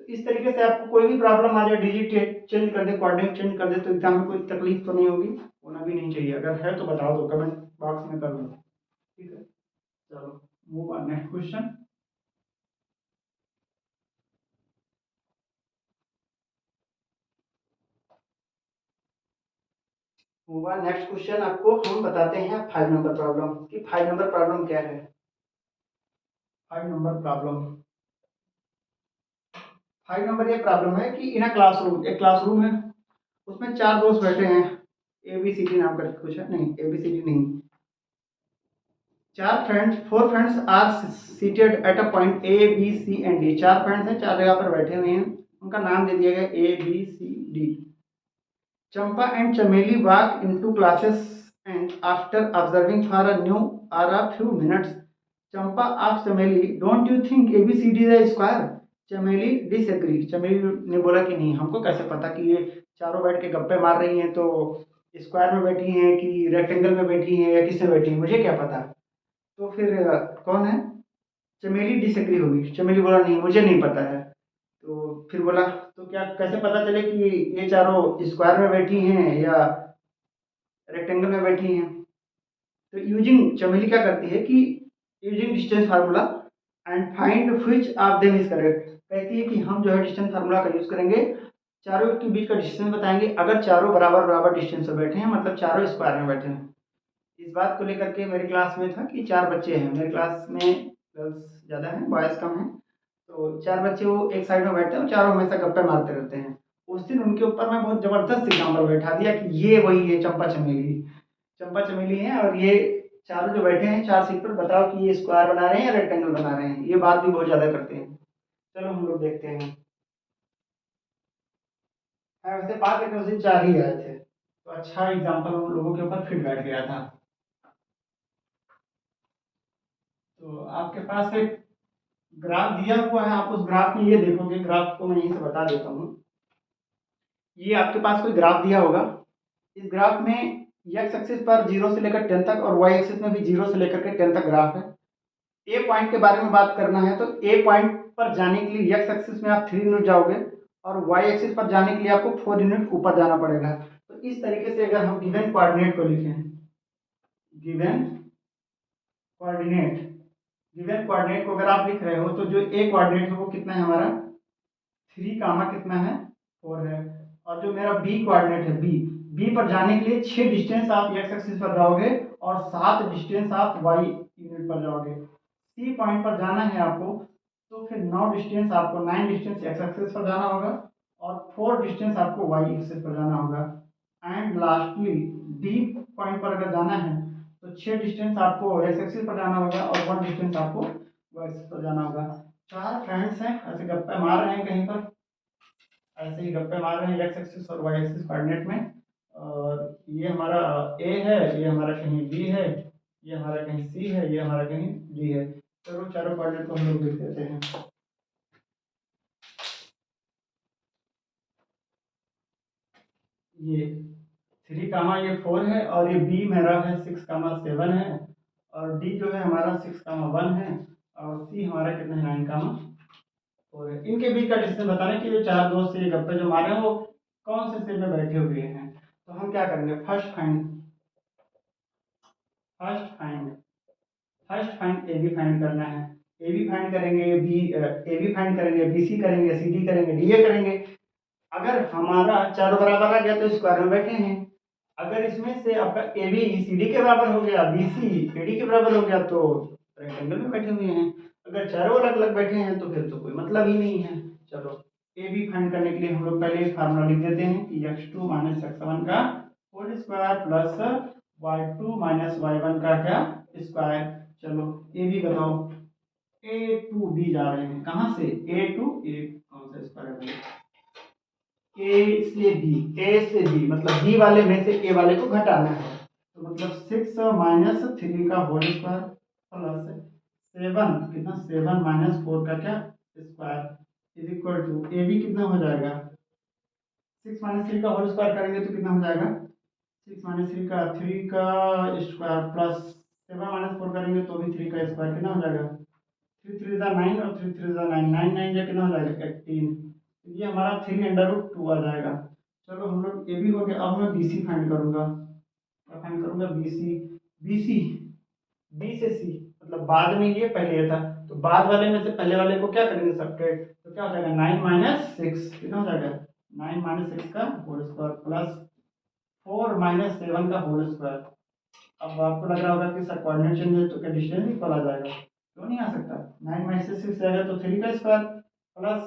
तो इस तरीके से आपको कोई भी प्रॉब्लम आ जाए, डिजिट चेंज कर दे, कोऑर्डिनेट चेंज कर दे, तो एग्जाम में कोई तकलीफ तो नहीं होगी, होना भी नहीं चाहिए। अगर है तो बताओ, तो कमेंट बॉक्स में कर दो। ठीक है, चलो move on next question. Move on next question, आपको हम बताते हैं 5 नंबर प्रॉब्लम कि 5 नंबर प्रॉब्लम क्या है। 5 नंबर प्रॉब्लम, 5 नंबर ये प्रॉब्लम है कि इन अ क्लासरूम, एक क्लासरूम है, उसमें 4 दोस्त बैठे हैं, ए बी सी डी नाम करके कुछ है, नहीं ए बी सी डी नहीं, 4 friends are seated at a point A B C and D. 4 friends हैं, 4 जगह पर बैठे हुए हैं, उनका नाम दे दिया गया A B C D. Champa and Chameli walk into classes and after observing for a new or a few minutes Champa asked Chameli don't you think ABCD is a square. Chameli disagree, Chameli ने बोला कि नहीं, हमको कैसे पता कि ये चारों बैठ के गप्पे मार रही हैं तो स्क्वायर में बैठी हैं कि रेक्टेंगल में बैठी हैं या किस में बैठी हैं, मुझे क्या पता। तो फिर कौन है चमेली डिसएग्री होगी, चमेली बोला नहीं मुझे नहीं पता है। तो फिर बोला तो क्या कैसे पता चले कि ये चारों स्क्वायर में बैठी हैं या रेक्टेंगल में बैठी हैं। तो यूजिंग चमेली क्या करती है कि using distance formula and find which of them is correct. कहती है कि हम जो है डिस्टेंस फार्मूला का यूज करेंगे, चारों के बीच का डिस्टेंस बताएंगे। अगर चारों बराबर बराबर डिस्टेंस पे बैठे हैं, मतलब चारों स्क्वायर में बैठे हैं। इस बात को लेकर के मेरी क्लास में था कि 4 बच्चे हैं, मेरी क्लास में गर्ल्स ज़्यादा हैं, बॉयज़ कम हैं। तो 4 बच्चे वो एक साइड में बैठते हैं और चारों हमेशा गप्पे मारते रहते हैं। उस दिन उनके ऊपर मैं बहुत ज़बरदस्त एग्जाम्पल बैठा दिया कि ये वही है चंपा चमेली, चंपा चमेली है। और ये चारों जो बैठे हैं 4 सीट पर, बताओ कि ये स्क्वायर बना रहे हैं या रेक्टेंगल बना रहे हैं। ये बात भी बहुत ज़्यादा करते हैं। चलो हम लोग देखते हैं। हाँ, वैसे बात करके उस दिन 4 ही आए थे, तो अच्छा एग्जाम्पल उन लोगों के ऊपर फिट बैठ गया था। तो आपके पास एक ग्राफ दिया हुआ है, आप उस ग्राफ में ये देखोगे, ग्राफ को मैं यहीं से बता देता हूँ। ये आपके पास कोई ग्राफ दिया होगा। इस ग्राफ में एक्स एक्सिस पर 0 से लेकर 10 तक और वाई एक्सिस में भी 0 से लेकर के 10 तक ग्राफ है। ए पॉइंट के बारे में बात करना है, तो ए पॉइंट पर जाने के लिए एक्स एक्सिस में आप 3 यूनिट जाओगे और वाई एक्सिस पर जाने के लिए आपको 4 यूनिट ऊपर जाना पड़ेगा। तो इस तरीके से अगर हम गिवन कोऑर्डिनेट को लिखें, गिवन कोऑर्डिनेट, गिवन कोऑर्डिनेट को अगर आप लिख रहे हो, तो जो ए कोऑर्डिनेट है वो कितना है हमारा 3 कामा कितना है 4 है। और जो मेरा बी कोऑर्डिनेट है, बी बी पर जाने के लिए 6 डिस्टेंस आप एक्स एक्सिस पर जाओगे और 7 डिस्टेंस आप वाई यूनिट पर जाओगे। सी पॉइंट पर जाना है आपको, तो फिर 9 डिस्टेंस आपको 9 डिस्टेंस एक्स एक्सिस पर जाना होगा और 4 डिस्टेंस आपको वाई एक्सिस पर जाना होगा। एंड लास्टली डी पॉइंट पर अगर जाना है, तो 6 डिस्टेंस आपको एक्स एक्सिस पर जाना होगा और 1 डिस्टेंस आपको वाई एक्सिस पर जाना होगा। 4 फ्रेंड्स हैं, ऐसे गप्पे मार रहे हैं कहीं पर, ऐसे ही गप्पे मार रहे हैं एक्स एक्सिस और वाई एक्सिस कोऑर्डिनेट में। और ये हमारा ए है, ये हमारा कहीं बी है, ये हमारा कहीं सी है, ये हमारा कहीं डी है। चलो चारों कोऑर्डिनेट को हम लोग लिख देते हैं। ये 3 कामा ये 4 है और ये बी मेरा है 6 कामा 7 है और डी जो है हमारा 6 कामा 1 है और सी हमारा कितना है 9 कामा 4 है। इनके बीच का डिस्टेंस बताने के लिए 4 दोस्त से ये गप्पे जो मारे हैं वो कौन से सेल में बैठे हुए हैं। तो हम क्या करेंगे, first find A B find करना है। ए बी फाइंड करेंगे, बी ए बी फाइंड करेंगे, बी सी करेंगे, सी डी करेंगे, डी ए करेंगे। अगर हमारा चारों बराबर आ गया तो स्क्वायर में बैठे हैं। अगर इसमें से आपका ए बी सी डी के बराबर हो गया, बी सी ए डी के बराबर हो गया, तो रेक्टेंगल में बैठे हुए हैं। अगर चारों अलग अलग बैठे हैं तो फिर तो कोई मतलब ही नहीं है। चलो ए बी फाइंड करने के लिए हम लोग पहले फार्मूला लिख देते हैं कि x2 माइनस x1 का whole square plus y2 minus y1 का क्या स्क्वायर। चलो ए बी बताओ, ए टू बी जा रहे हैं, कहाँ से ए टू ए, कौन सा स्क्वायर है, ए से बी, ए से बी मतलब बी वाले में से ए वाले को घटाना है। तो मतलब 6 माइनस 3 का होल स्क्वायर प्लस 7 कितना 7 माइनस 4 का क्या square is equal to A B कितना हो जाएगा 6 माइनस 3 का होल स्क्वायर करेंगे तो कितना हो जाएगा 6 माइनस 3 का 3 का स्क्वायर प्लस 7 माइनस 4 करेंगे तो भी 3 का स्क्वायर कितना हो जाएगा 3 3 जा 9 और 3 3 जा 9, 9 9 जा कितना हो जाएगा 18। ये हमारा 3 अंडर रूट 2 आ जाएगा। चलो हम लोग ए बी हो गया। अब मैं बी सी फाइंड करूंगा, क्या फाइंड करूंगा B C, B C B से सी मतलब बाद में ये पहले ये था, तो बाद वाले में से पहले वाले को क्या करेंगे सब्ट्रैक्ट, तो क्या हो जाएगा 9 माइनस 6 कितना हो जाएगा 9 माइनस 6 का होल स्क्वायर प्लस 4 माइनस 7 का होल स्क्वायर। अब आपको लग रहा होगा कि सर कोऑर्डिनेट चेंज है तो क्या डिस्टेंस इक्वल आ जाएगा, क्यों नहीं आ सकता। 9 माइनस 6 जाएगा तो 3 का स्क्वायर प्लस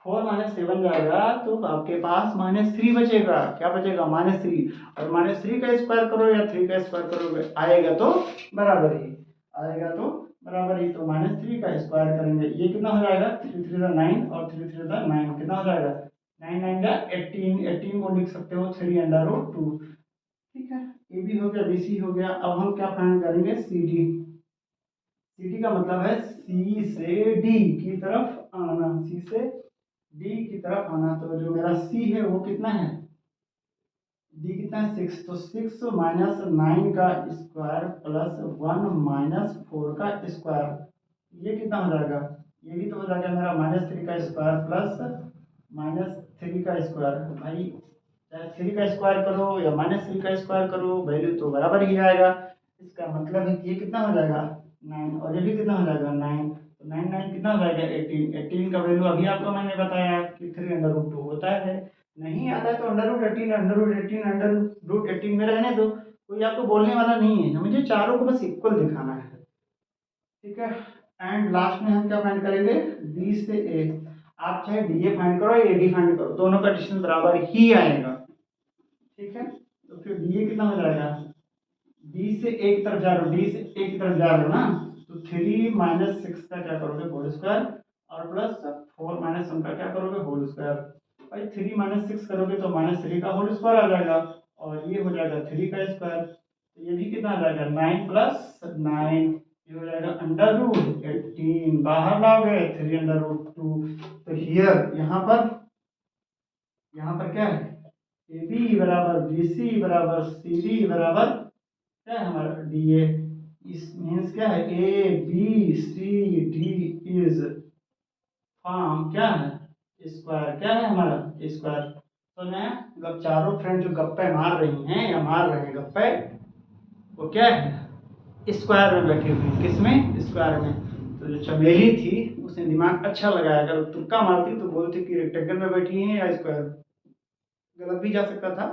4 माइनस 7 जाएगा तो आपके पास -3 बचेगा। क्या बचेगा -3, और -3 का स्क्वायर करो या 3 का स्क्वायर करोगे आएगा तो बराबर ही आएगा, तो बराबर ही। तो -3 का स्क्वायर करेंगे, ये कितना हो जाएगा 3 3 9 और 3 3 9 कितना हो जाएगा 9 9 18, 18 को लिख सकते हो 3 अंडर रूट 2। ठीक है, ए बी हो गया, बी सी हो गया। अब हम क्या फाइंड करेंगे सी डी। सी डी का मतलब है सी से डी की तरफ आना, सी से डी की तरफ आना। तो जो मेरा सी है वो कितना है, डी कितना है 6, तो 6 माइनस 9 का स्क्वायर प्लस 1 माइनस 4 का स्क्वायर, ये कितना हो जाएगा, ये भी तो हो जाएगा मेरा -3 का स्क्वायर प्लस -3 का स्क्वायर। भाई चाहे 3 का स्क्वायर करो या -3 का स्क्वायर करो, वैल्यू तो बराबर ही आएगा। इसका मतलब है कि ये कितना हो जाएगा 9 और ये भी कितना हो जाएगा 9, तो 9 9 कितना हो जाएगा 18। 18 का वैल्यू अभी आपको मैंने बताया कि 3√2 होता है। नहीं आता है तो √18 √18 √18 में रहने दो, कोई आपको बोलने वाला नहीं है, मुझे चारों को बस इक्वल दिखाना है। ठीक है, एंड लास्ट में हम क्या फाइंड करेंगे, डी से ए। आप चाहे डी ए फाइंड करो या ए डी फाइंड करो, दोनों का डिस्टेंस बराबर ही आएगा। ठीक है, तो फिर डी ए कितना हो जाएगा, डी से ए की तरफ जा रहे हो, डी से ए की तरफ जा रहे हो ना, तो 3 - 6 का क्या करोगे होल स्क्वायर, और प्लस 4 - 1 का क्या करोगे होल स्क्वायर। भाई 3 - 6 करोगे तो -3 का होल स्क्वायर आ जाएगा, और ये हो जाएगा 3 का स्क्वायर, तो ये भी कितना आ जाएगा 9 + 9, ये हो जाएगा √18, बाहर लाओगे 3√2। तो हियर यहाँ पर क्या है, ए बी बराबर बी सी बराबर सी डी बराबर क्या है हमारा डी ए। इस मीन्स क्या है, A B C D is form क्या है स्क्वायर, क्या है हमारा स्क्वायर। तो मैं मतलब चारों फ्रेंड जो गप्पे मार रही हैं या मार रहे हैं गप्पे, वो क्या है स्क्वायर में बैठी हुई, किस में स्क्वायर में। तो जो चमेली थी उसने दिमाग अच्छा लगाया, अगर वो तुक्का मारती तो बोलती कि रेक्टेंगल में बैठी हैं या स्क्वायर, गलत भी जा सकता था,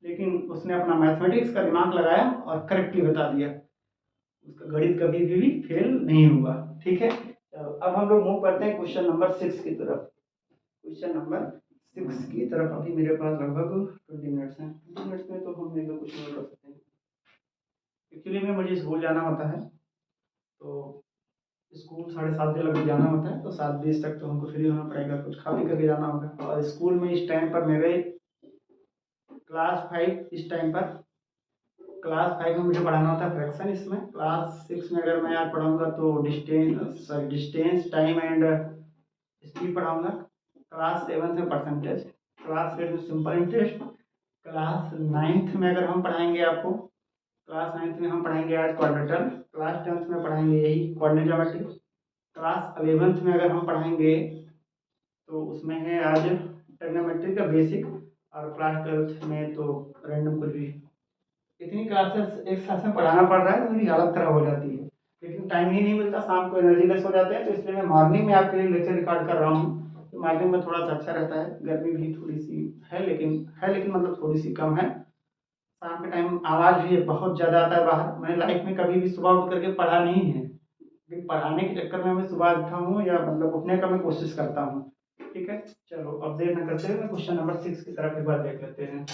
लेकिन उसने अपना मैथमेटिक्स का दिमाग लगाया और करेक्टली बता दिया, उसका गणित कभी भी फेल नहीं हुआ। ठीक है, चलो अब हम लोग मूव करते हैं क्वेश्चन नंबर 6 की तरफ। क्वेश्चन नंबर 6 की तरफ अभी मेरे पास लगभग 20 मिनट्स हैं, 20 मिनट्स में तो हम एक दो क्वेश्चन कर सकते हैं। एक्चुअली में मुझे स्कूल जाना होता है, तो स्कूल 7:30 लगभग जाना होता है, तो 7:20 तक तो हमको फ्री होना पड़ेगा, कुछ खा पी करके जाना होगा। और स्कूल में इस टाइम पर मेरे क्लास 5, इस टाइम पर क्लास 5 में मुझे पढ़ाना होता है फ्रैक्शन। इसमें क्लास 6 में अगर मैं आज पढ़ाऊंगा तो डिस्टेंस टाइम एंड स्पीड पढ़ाऊंगा। क्लास 7 में परसेंटेज, क्लास 8 में सिंपल इंटरेस्ट, क्लास 9th में अगर हम पढ़ाएंगे आपको, क्लास 9th में हम पढ़ाएंगे आज क्वाड्रेटल, क्लास 10th में पढ़ाएंगे यही कोऑर्डिनेट ज्योमेट्री, क्लास 11th में अगर हम पढ़ाएंगे तो उसमें है आज ट्रिग्नोमेट्री का बेसिक, और क्लास 12th में तो रैंडम कुछ भी। इतनी क्लासेस एक साथ में पढ़ाना पड़ रहा है तो मेरी हालत खराब हो जाती है, लेकिन टाइम ही नहीं मिलता, शाम को एनर्जी लेस हो जाते हैं, तो इसलिए मैं मॉर्निंग में आपके लिए लेक्चर रिकॉर्ड कर रहा हूँ। तो मॉर्निंग में थोड़ा सा अच्छा रहता है, गर्मी भी थोड़ी सी है लेकिन मतलब थोड़ी सी कम है। शाम के टाइम आवाज़ भी बहुत ज़्यादा आता है बाहर। मैंने लाइफ में कभी भी सुबह उठ करके पढ़ा नहीं है, लेकिन पढ़ाने के चक्कर में मैं सुबह उठा हूँ, या मतलब उठने का मैं कोशिश करता हूँ। ठीक है, चलो अब देर न करते हुए क्वेश्चन नंबर 6 की तरफ एक बार देख लेते हैं।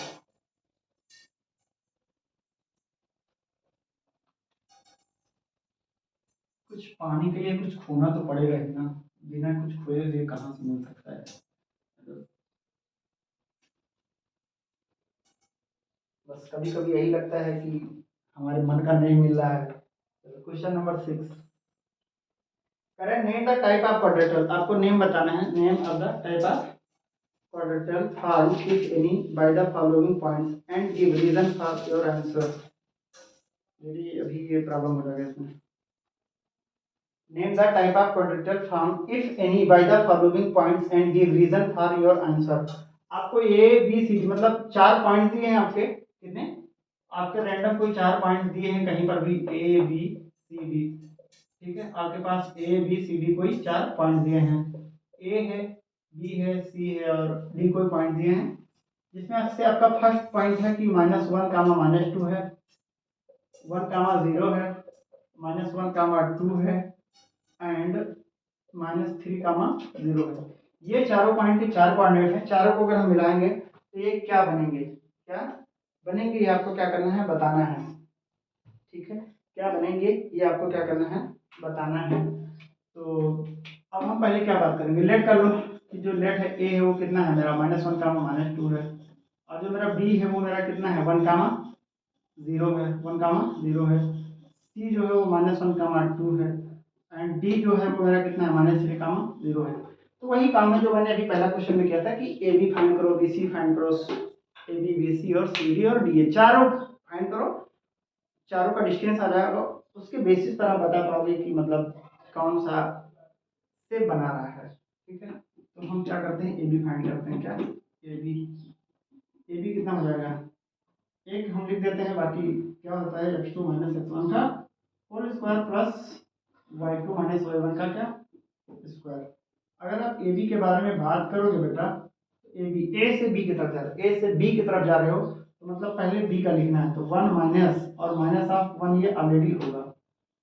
कुछ पाने के लिए कुछ खोना तो पड़ेगा ही ना, बिना कुछ खोए हुए कहाँ से मिल सकता है। बस कभी कभी यही लगता है कि हमारे मन का नहीं मिल रहा है। क्वेश्चन नंबर 6, करें name the type of quadrilateral. आपको नेम बताना है, name of the type of quadrilateral form if any by the following points and give reason for your answer. मेरी अभी ये प्रॉब्लम हो जाएगा इसमें। Name the type of quadratal form if any by the following points and give reason for your answer। आपको ए B C D मतलब 4 points दिए हैं आपके, कितने आपके रैंडम कोई 4 पॉइंट्स दिए हैं कहीं पर भी ए बी सी डी। ठीक है, आपके पास ए बी सी डी कोई 4 पॉइंट दिए हैं, ए है बी है सी है और डी कोई पॉइंट दिए हैं, जिसमें से आपका फर्स्ट पॉइंट है कि -1 -2 है, 1 0 है, -1 2 है एंड -3 0 है। ये चारों पॉइंट के 4 कोऑर्डिनेट हैं, चारों को अगर हम मिलाएंगे तो ये क्या बनेंगे, क्या बनेंगे, ये आपको क्या करना है बताना है। ठीक है, क्या बनेंगे ये आपको क्या करना है बताना है। तो अब हम पहले क्या बात करेंगे, लेट कर लो कि जो लेट है ए है वो कितना है मेरा -1 -2 है, और जो मेरा बी है वो मेरा कितना है 1 0 है, 1 0 है, सी जो है वो -1 2 है, एंड डी जो है वो मेरा कितना है -3 0 है। तो वही काम है जो मैंने अभी पहला क्वेश्चन में किया था कि ए बी फाइंड करो, बी सी फाइंड करो, ए बी बी सी और सी डी और डी ए चारों फाइंड करो, चारों का डिस्टेंस आ जाएगा, उसके बेसिस पर आप बता पाओगे कि मतलब कौन सा से बना रहा है। ठीक है, तो हम क्या करते हैं ए बी फाइंड करते हैं, क्या ए बी कितना हो जाएगा, एक हम लिख देते हैं, बाकी क्या होता है x2 - x1 का whole square plus y2 minus y1 का क्या स्क्वायर। अगर आप ए बी के बारे में बात करोगे बेटा, ए बी ए से बी की तरफ जा रहे हो, ए से बी की तरफ जा रहे हो तो मतलब पहले बी का लिखना है, तो 1 माइनस और माइनस ऑफ 1 ये ऑलरेडी होगा,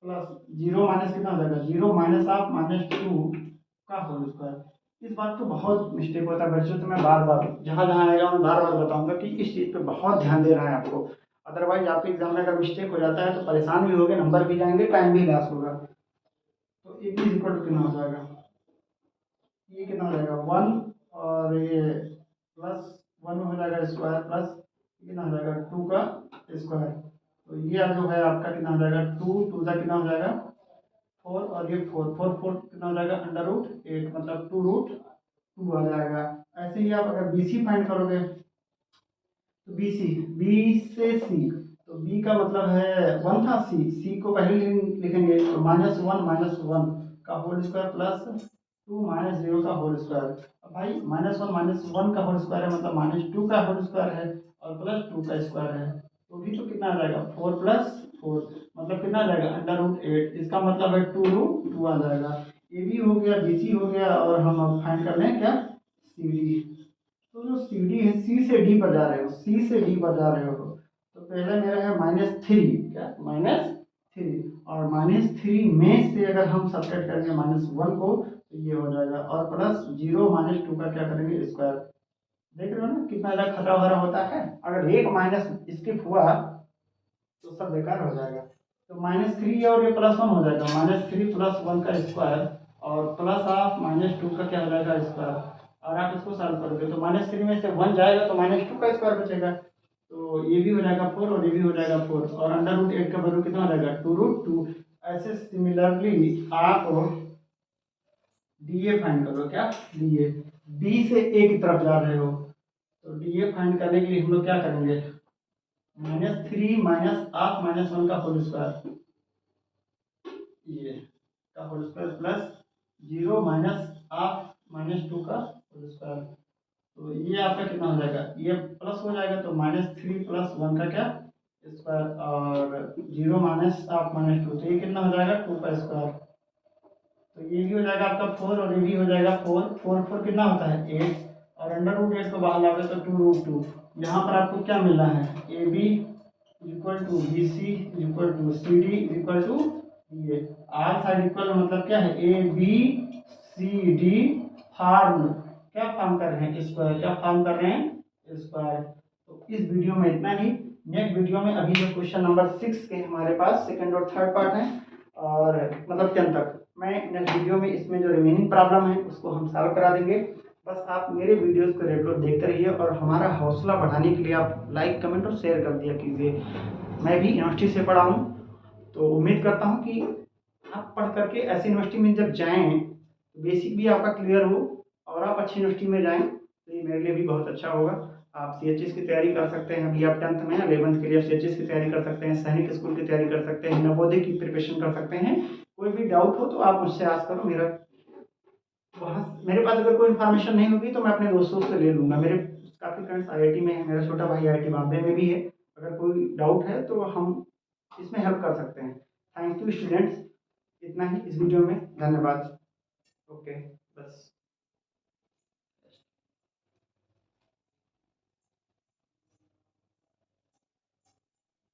प्लस 0 माइनस कितना हो जाएगा, 0 माइनस ऑफ -2 का होल स्क्वायर। इस बात को बहुत मिस्टेक होता है बच्चों, तो मैं बार बार जहाँ जहाँ आएगा मैं बार बार बताऊंगा कि इस चीज़ पे बहुत ध्यान देना है आपको, अदरवाइज आपके एग्जाम में अगर मिस्टेक हो जाता है तो परेशान भी होगे, नंबर भी जाएंगे, टाइम भी लॉस होगा। तो ए बी इक्वल टू कितना हो जाएगा, ये कितना हो जाएगा 1 और ये प्लस 1 हो जाएगा स्क्वायर, प्लस कितना हो जाएगा 2 का स्क्वायर। तो ये जो है आपका कितना हो जाएगा 2 2 का कितना हो जाएगा 4 और ये 4 4 4 कितना हो जाएगा √8, मतलब 2√2 आ जाएगा। ऐसे ही आप अगर बी सी फाइंड करोगे तो बी सी, बी से सी, तो बी का मतलब है 1 था, सी सी को पहले लिखेंगे तो -1 का होल स्क्वायर प्लस 2 -0 का होल स्क्वायर। अब भाई -1 का होल स्क्वायर है मतलब -2 का होल स्क्वायर है और प्लस 2 का स्क्वायर है, तो भी तो कितना आ जाएगा 4 प्लस 4, मतलब कितना आ जाएगा √8, इसका मतलब है 2√2 आ जाएगा। ए बी हो गया, बी सी हो गया, और हम अब फाइंड कर लें क्या सी डी। तो जो सी डी है, सी से डी पर जा रहे हो, सी से डी पर जा रहे हो, तो पहले मेरा है -3, क्या -3, और -3 में से अगर हम सब्ट्रैक्ट करेंगे -1 को तो ये हो जाएगा, और प्लस 0 -2 का क्या करेंगे स्क्वायर। देख रहे हो ना कितना ज़्यादा खतरा भरा होता है, अगर एक माइनस स्किप हुआ तो सब बेकार हो जाएगा। तो -3 और ये +1 हो जाएगा, -3 + 1 का स्क्वायर और प्लस ऑफ -2 का क्या हो जाएगा स्क्वायर, और आप इसको सॉल्व करोगे तो -3 में से 1 जाएगा तो -2 का स्क्वायर बचेगा, तो ये भी हो जाएगा 4 और ये भी हो जाएगा 4, और √8 का वैल्यू कितना हो जाएगा 2√2। ऐसे सिमिलरली आप डी ए फाइंड करो, क्या डी ए, बी से ए की तरफ जा रहे हो तो डी ए फाइंड करने के लिए हम लोग क्या करेंगे, -3 माइनस ऑफ -1 का होल स्क्वायर, ये का whole square plus 0 minus of -2 का होल स्क्वायर। तो ये आपका कितना हो जाएगा, ये प्लस हो जाएगा तो -3 + 1 का क्या स्क्वायर, और 0 माइनस ऑफ -2, तो ये कितना हो जाएगा 2 का स्क्वायर। तो ये भी हो जाएगा आपका 4 और ये भी हो जाएगा 4 4 4 कितना होता है 8, और √8 को बाहर लाओगे तो 2√2। यहाँ पर आपको क्या मिलना है, A B equal to B C equal to C D equal to ये आर साइड इक्वल मतलब क्या है, A B C D form, क्या फॉर्म कर रहे हैं स्क्वायर, क्या फॉर्म कर रहे हैं स्क्वायर। तो इस वीडियो में इतना ही, नेक्स्ट वीडियो में अभी जो क्वेश्चन नंबर 6 के हमारे पास सेकंड और थर्ड पार्ट है, और मतलब 10 तक, मैं नेक्स्ट वीडियो में इसमें जो रिमेनिंग प्रॉब्लम है उसको हम सॉल्व करा देंगे। बस आप मेरे वीडियोस को रेगुलर देखते रहिए, और हमारा हौसला बढ़ाने के लिए आप लाइक कमेंट और शेयर कर दिया कीजिए। मैं भी यूनिवर्सिटी से पढ़ा हूँ, तो उम्मीद करता हूँ कि आप पढ़ करके ऐसी यूनिवर्सिटी में जब जाएँ तो बेसिक भी आपका क्लियर हो और आप अच्छी यूनिवर्सिटी में जाएँ, तो ये मेरे लिए भी बहुत अच्छा होगा। आप CHS की तैयारी कर सकते हैं, अभी आप 10th में 11th के लिए आप CHS की तैयारी कर सकते हैं, सैनिक स्कूल की तैयारी कर सकते हैं, नवोदय की प्रिपरेशन कर सकते हैं। कोई भी डाउट हो तो आप मुझसे आस्क करो, मेरा वहाँ मेरे पास अगर कोई इन्फॉर्मेशन नहीं होगी तो मैं अपने दोस्तों से ले लूँगा। मेरे काफ़ी फ्रेंड्स IIT में हैं, मेरा छोटा भाई IIT बॉम्बे में भी है, अगर कोई डाउट है तो हम इसमें हेल्प कर सकते हैं। थैंक यू स्टूडेंट्स, इतना ही इस वीडियो में, धन्यवाद। ओके, बस।